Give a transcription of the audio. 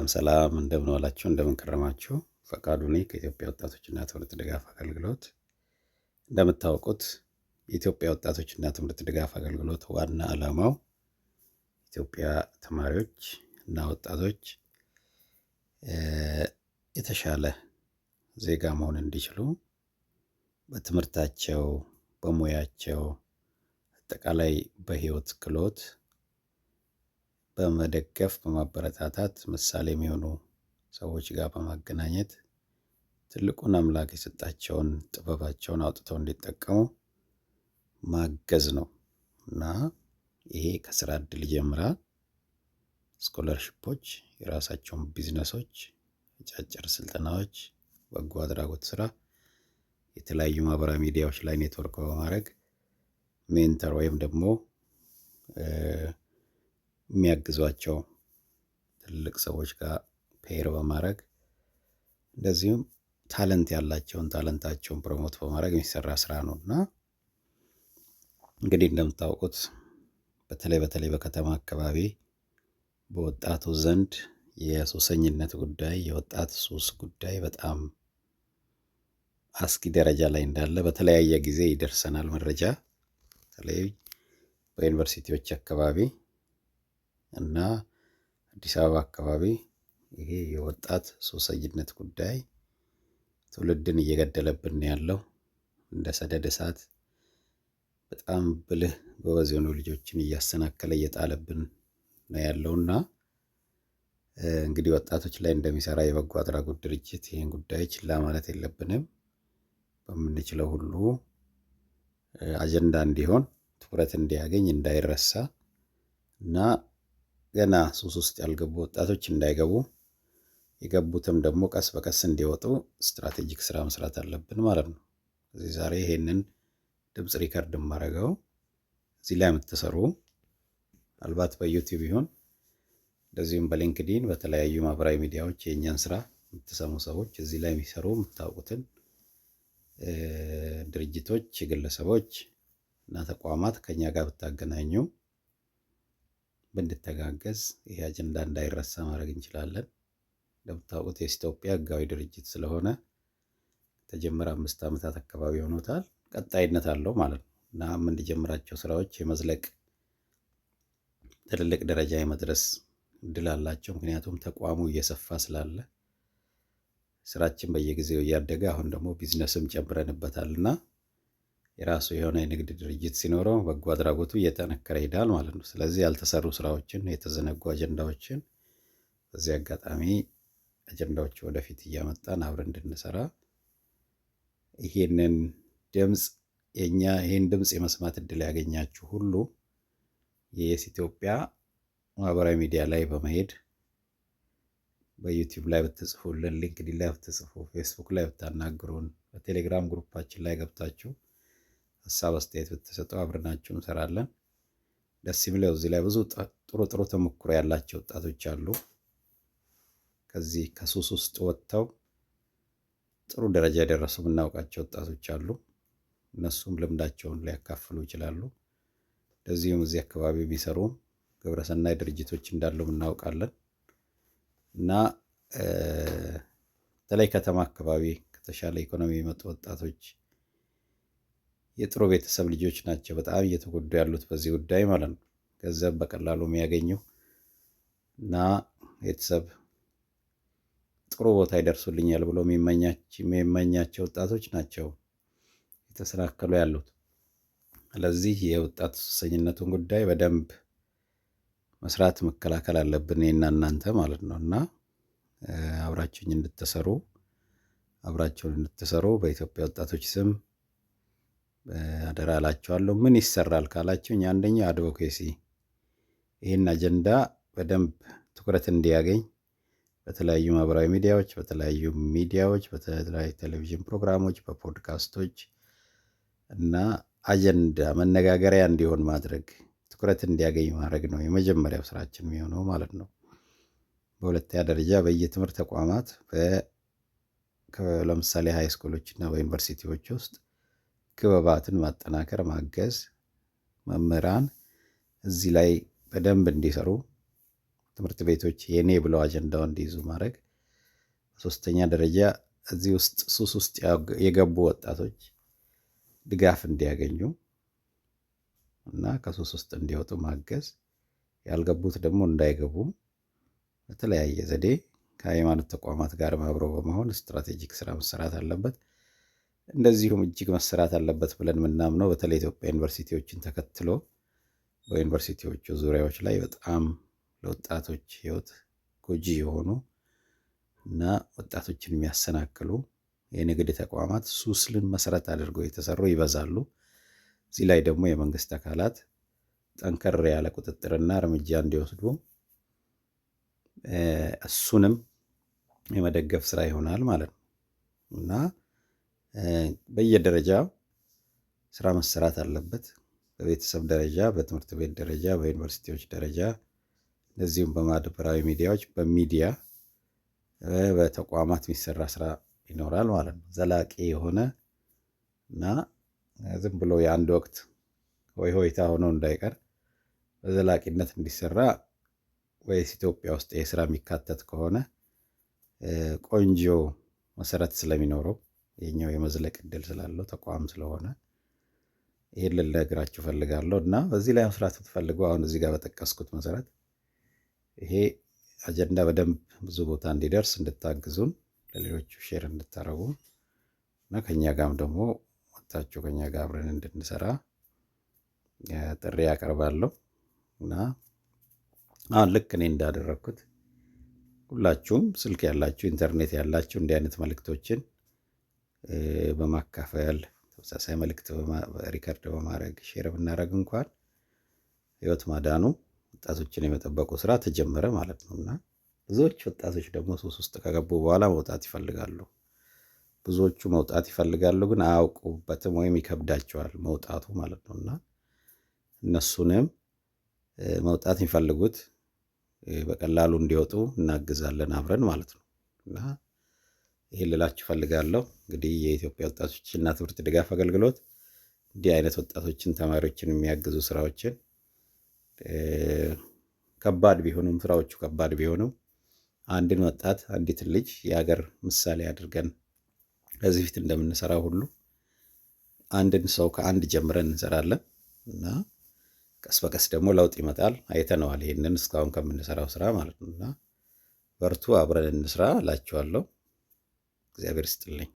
ሰላም እንደምን ዋላችሁ እንደምን ከረማችሁ። ፈቃዱ ነኝ ከኢትዮጵያ ወጣቶችና ትምህርት ድጋፍ አገልግሎት። እንደምታውቁት የኢትዮጵያ ወጣቶችና ትምህርት ድጋፍ አገልግሎት ዋና ዓላማው ኢትዮጵያ ተማሪዎች እና ወጣቶች የተሻለ ዜጋ መሆን እንዲችሉ በትምህርታቸው፣ በሙያቸው፣ አጠቃላይ በህይወት ክህሎት በመደገፍ በማበረታታት ምሳሌ የሚሆኑ ሰዎች ጋር በማገናኘት ትልቁን አምላክ የሰጣቸውን ጥበባቸውን አውጥተው እንዲጠቀሙ ማገዝ ነው እና ይሄ ከስራ እድል ይጀምራል። ስኮለርሺፖች፣ የራሳቸውን ቢዝነሶች፣ አጫጭር ስልጠናዎች፣ በጎ አድራጎት ስራ፣ የተለያዩ ማህበራዊ ሚዲያዎች ላይ ኔትወርክ በማድረግ ሜንተር ወይም ደግሞ የሚያግዟቸው ትልቅ ሰዎች ጋር ፔር በማድረግ እንደዚሁም ታለንት ያላቸውን ታለንታቸውን ፕሮሞት በማድረግ የሚሰራ ስራ ነው እና እንግዲህ እንደምታውቁት በተለይ በከተማ አካባቢ በወጣቱ ዘንድ የሱሰኝነት ጉዳይ የወጣት ሱስ ጉዳይ በጣም አስጊ ደረጃ ላይ እንዳለ በተለያየ ጊዜ ይደርሰናል መረጃ። በተለይ በዩኒቨርሲቲዎች አካባቢ እና አዲስ አበባ አካባቢ ይሄ የወጣት ሱሰኝነት ጉዳይ ትውልድን እየገደለብን ያለው እንደ ሰደድ እሳት በጣም ብልህ ጎበዝ የሆኑ ልጆችን እያሰናከለ እየጣለብን ነው ያለውና እንግዲህ ወጣቶች ላይ እንደሚሰራ የበጎ አድራጎት ድርጅት ይሄን ጉዳይ ችላ ማለት የለብንም። በምንችለው ሁሉ አጀንዳ እንዲሆን ትኩረት እንዲያገኝ እንዳይረሳ እና ገና ሱስ ውስጥ ያልገቡ ወጣቶች እንዳይገቡ የገቡትም ደግሞ ቀስ በቀስ እንዲወጡ ስትራቴጂክ ስራ መስራት አለብን ማለት ነው። እዚህ ዛሬ ይሄንን ድምጽ ሪከርድ ማድረገው እዚህ ላይ የምትሰሩ አልባት በዩቲዩብ ይሁን እንደዚሁም በሊንክዲን በተለያዩ ማህበራዊ ሚዲያዎች የኛን ስራ የምትሰሙ ሰዎች እዚህ ላይ የሚሰሩ የምታውቁትን ድርጅቶች፣ ግለሰቦች እና ተቋማት ከኛ ጋር ብታገናኙ ብንተጋገዝ ይሄ አጀንዳ እንዳይረሳ ማድረግ እንችላለን። እንደምታውቁት የኢትዮጵያ ህጋዊ ድርጅት ስለሆነ ተጀመረ 5 ዓመታት አካባቢ ሆኖታል። ቀጣይነት አለው ማለት ነው እና የምንጀምራቸው ስራዎች የመዝለቅ ትልልቅ ደረጃ የመድረስ እድል አላቸው። ምክንያቱም ተቋሙ እየሰፋ ስላለ ስራችን በየጊዜው እያደገ አሁን ደግሞ ቢዝነስም ጨምረንበታልና የራሱ የሆነ የንግድ ድርጅት ሲኖረው በጎ አድራጎቱ እየጠነከረ ይሄዳል ማለት ነው። ስለዚህ ያልተሰሩ ስራዎችን፣ የተዘነጉ አጀንዳዎችን በዚህ አጋጣሚ አጀንዳዎች ወደፊት እያመጣን አብረን እንድንሰራ ይሄን ድምጽ የመስማት እድል ያገኛችሁ ሁሉ የየስ ኢትዮጵያ ማህበራዊ ሚዲያ ላይ በመሄድ በዩቲዩብ ላይ ብትጽፉልን፣ ሊንክዲን ላይ ብትጽፉ፣ ፌስቡክ ላይ ብታናግሩን፣ በቴሌግራም ግሩፓችን ላይ ገብታችሁ ሀሳብ አስተያየት ብትሰጡ አብረናችሁ እንሰራለን። ደስ የሚለው እዚህ ላይ ብዙ ጥሩ ተሞክሮ ያላቸው ወጣቶች አሉ። ከዚህ ከሱስ ውስጥ ወጥተው ጥሩ ደረጃ የደረሱ የምናውቃቸው ወጣቶች አሉ። እነሱም ልምዳቸውን ሊያካፍሉ ይችላሉ። እንደዚሁም እዚህ አካባቢ የሚሰሩ ግብረሰናይ ድርጅቶች እንዳሉ እናውቃለን እና በተለይ ከተማ አካባቢ ከተሻለ ኢኮኖሚ የመጡ ወጣቶች የጥሩ ቤተሰብ ልጆች ናቸው በጣም እየተጎዱ ያሉት በዚህ ጉዳይ ማለት ነው። ገንዘብ በቀላሉ የሚያገኙ እና ቤተሰብ ጥሩ ቦታ ይደርሱልኛል ብሎ የሚመኛቸው ወጣቶች ናቸው የተሰናከሉ ያሉት። ስለዚህ የወጣት ሱሰኝነቱን ጉዳይ በደንብ መስራት መከላከል አለብን እኔና እናንተ ማለት ነው እና አብራችሁን እንድትሰሩ በኢትዮጵያ ወጣቶች ስም አደራ እላችኋለሁ። ምን ይሰራል ካላችሁኝ፣ አንደኛ አድቮኬሲ ይህን አጀንዳ በደንብ ትኩረት እንዲያገኝ በተለያዩ ማህበራዊ ሚዲያዎች፣ በተለያዩ ቴሌቪዥን ፕሮግራሞች፣ በፖድካስቶች እና አጀንዳ መነጋገሪያ እንዲሆን ማድረግ ትኩረት እንዲያገኝ ማድረግ ነው የመጀመሪያው ስራችን የሚሆነው ማለት ነው። በሁለተኛ ደረጃ በየትምህርት ተቋማት ለምሳሌ ሃይ ስኩሎች እና በዩኒቨርሲቲዎች ውስጥ ክበባትን ማጠናከር ማገዝ፣ መምህራን እዚህ ላይ በደንብ እንዲሰሩ ትምህርት ቤቶች የኔ ብለው አጀንዳው እንዲይዙ ማድረግ። በሶስተኛ ደረጃ እዚህ ውስጥ ሱስ ውስጥ የገቡ ወጣቶች ድጋፍ እንዲያገኙ እና ከሱስ ውስጥ እንዲወጡ ማገዝ፣ ያልገቡት ደግሞ እንዳይገቡ በተለያየ ዘዴ ከሃይማኖት ተቋማት ጋር አብሮ በመሆን ስትራቴጂክ ስራ መሰራት አለበት። እንደዚሁም እጅግ መሰራት አለበት ብለን የምናምነው በተለይ ኢትዮጵያ ዩኒቨርሲቲዎችን ተከትሎ በዩኒቨርሲቲዎቹ ዙሪያዎች ላይ በጣም ለወጣቶች ህይወት ጎጂ የሆኑ እና ወጣቶችን የሚያሰናክሉ የንግድ ተቋማት ሱስን መሰረት አድርገው የተሰሩ ይበዛሉ። እዚህ ላይ ደግሞ የመንግስት አካላት ጠንከር ያለ ቁጥጥርና እርምጃ እንዲወስዱ እሱንም የመደገፍ ስራ ይሆናል ማለት ነው እና በየደረጃው ስራ መሰራት አለበት። በቤተሰብ ደረጃ፣ በትምህርት ቤት ደረጃ፣ በዩኒቨርሲቲዎች ደረጃ እንደዚሁም በማህበራዊ ሚዲያዎች፣ በሚዲያ በተቋማት የሚሰራ ስራ ይኖራል ማለት ነው። ዘላቂ የሆነ እና ዝም ብሎ የአንድ ወቅት ሆይ ሆይታ ሆኖ እንዳይቀር በዘላቂነት እንዲሰራ ወይስ ኢትዮጵያ ውስጥ የስራ የሚካተት ከሆነ ቆንጆ መሰረት ስለሚኖረው የኛው የመዝለቅ እድል ስላለው ተቋም ስለሆነ ይሄን ልነግራችሁ ፈልጋለሁ እና በዚህ ላይ መስራት የምትፈልጉ አሁን እዚህ ጋር በጠቀስኩት መሰረት ይሄ አጀንዳ በደንብ ብዙ ቦታ እንዲደርስ እንድታግዙን፣ ለሌሎቹ ሼር እንድታረጉ እና ከኛ ጋርም ደግሞ ወጣችሁ ከኛ ጋር አብረን እንድንሰራ ጥሪ ያቀርባለሁ እና አሁን ልክ እኔ እንዳደረኩት ሁላችሁም ስልክ ያላችሁ ኢንተርኔት ያላችሁ እንዲህ አይነት መልእክቶችን በማካፈል ተመሳሳይ መልእክት ሪከርድ በማድረግ ሼር ብናደርግ እንኳን ህይወት ማዳኑ ወጣቶችን የመጠበቁ ስራ ተጀመረ ማለት ነውና ብዙዎች ወጣቶች ደግሞ ሱስ ውስጥ ከገቡ በኋላ መውጣት ይፈልጋሉ። ብዙዎቹ መውጣት ይፈልጋሉ ግን አያውቁበትም ወይም ይከብዳቸዋል መውጣቱ ማለት ነውና እነሱንም መውጣት የሚፈልጉት በቀላሉ እንዲወጡ እናግዛለን አብረን ማለት ነው እና ይሄን ልላችሁ ፈልጋለሁ። እንግዲህ የኢትዮጵያ ወጣቶችና ትምህርት ድጋፍ አገልግሎት እንዲህ አይነት ወጣቶችን ተማሪዎችን የሚያግዙ ስራዎችን ከባድ ቢሆኑም ስራዎቹ ከባድ ቢሆኑም አንድን ወጣት አንዲትን ልጅ የሀገር ምሳሌ አድርገን ከዚህ ፊት እንደምንሰራው ሁሉ አንድን ሰው ከአንድ ጀምረን እንሰራለን እና ቀስ በቀስ ደግሞ ለውጥ ይመጣል። አይተነዋል ይሄንን እስካሁን ከምንሰራው ስራ ማለት ነውና በርቱ፣ አብረን እንስራ እላችኋለሁ። እግዚአብሔር ይስጥልኝ።